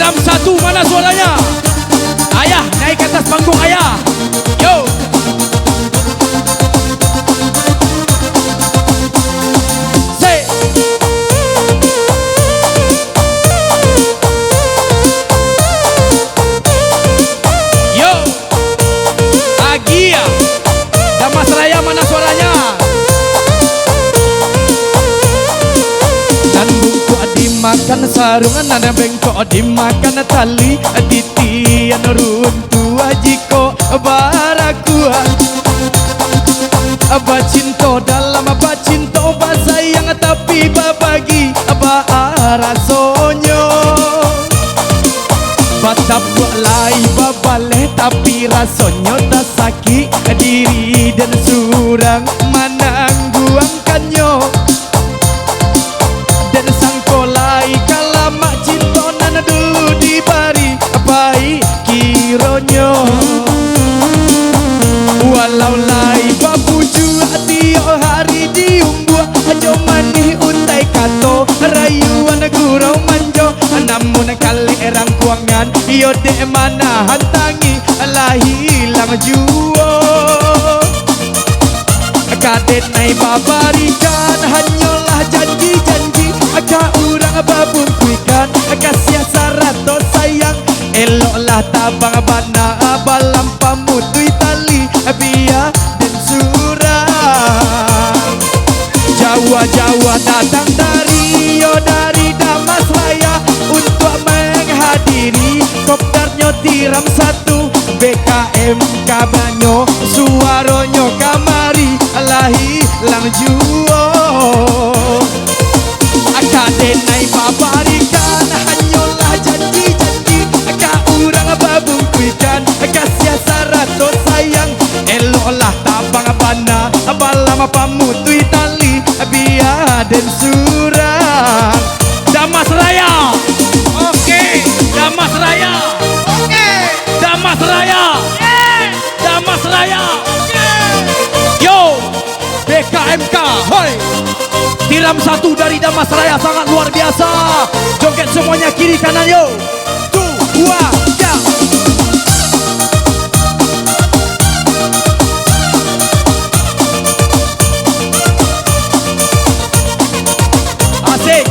Tiram satu, mana suaranya? Ayah, naik ke atas panggung ayah. Yo. Say. Yo. Agia. Damas Raya, mana suaranya? Dan bungkuk dimakan sarungan, ada bengkok dimakan tali, titian runtuh jiko barakuan. Abah cinta dalam abah cinta, abah sayang tapi babagi abah rasonyo. Batap lai babaleh tapi rasonyo tak sakit diri dan surang manangguangkannya. Dan sangkolai kalamak cinta nana dulu dibari baik kironyo. Walau lai babuju tiap hari diumbuh ajo manih untai kato rayuan gurau manjo. Namun kali erang kuangan iyo dek mana hantangi lah hilang juo. Kadet nai babarikan hanyalah janji-janji, aka urang babun kuikan kasih sarato sayang. Eloklah tabang bana balam pamutui tali biar dan surang. Jawa-jawa datang dari Damas Raya untuk menghadiri kopdarnya tiram satu BKM kabanyo suaronyo kamari lahi lang juo. Akade nai babarikan hanyalah janji-janji, aka urang babung kuikan kasih sarato sayang. Eloklah tabang bana balam pamutui tali biar dan surang. Damas Raya. Oke. Damas Raya. Oke. Damas Raya. Damas Raya. Yo. BKMK. Hoi. Tiram satu dari Damas Raya sangat luar biasa. Joget semuanya kiri kanan yo. 2, 2, ya. Asik.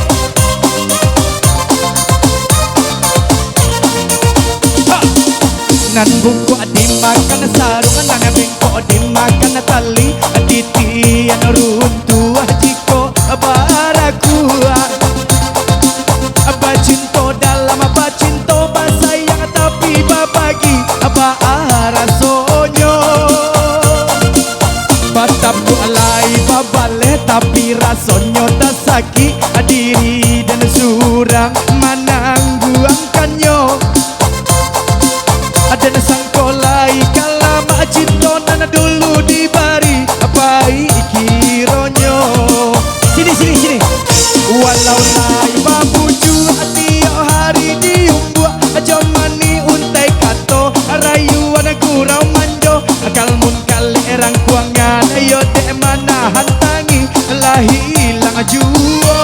Nan bungkuk dimakan sarungan, nan bengkok dimakan tali, titian runtuh jiko barakuan. Abah cinta dalam abah cinta, abah sayang tapi babagi abah rasonyo. Batap alai babaleh tapi rasonyo tak sakit diri dan surang manangguangkannya. Dan sangkolai kalamak cinta nana dulu dibari baik kironyo. Sini sini sini. Walau lai babuju tiap hari diumbuh ajo mani untai kato rayuan gurau manjo. Kalmun kali erang kuangan ayo dek mana hantangi lah hilang juo.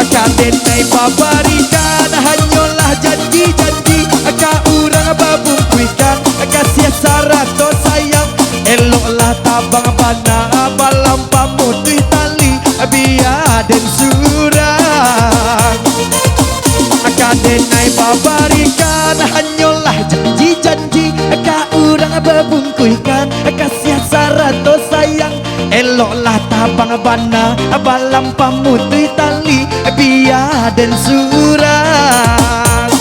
Akaden nai babarikan hanyalah janji-janji, aka urang babung kuikan kasih sarato sayang. Eloklah tabang bana balam pamutui tali biar dan surang. Akaden nai babarikan hanyalah janji-janji, aka urang babung kuikan kasih sarato sayang. Eloklah tabang bana balam pamutui tali biar dan surang.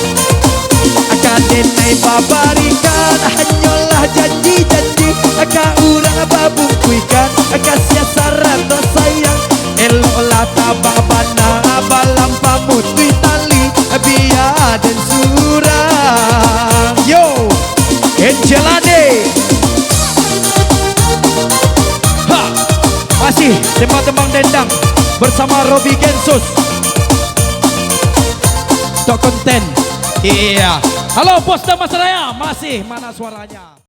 Akaden nai babarikan hanyalah janji-janji, aka urang babung kuikan kasih sarato sayang. Eloklah tabang bana balam pamutui tali biar dan surang. Yo, Angelade. Masih tembang-tembang dendang bersama Robi Gensus. Tok konten. Iya. Halo Bos Damas Raya, masih mana suaranya?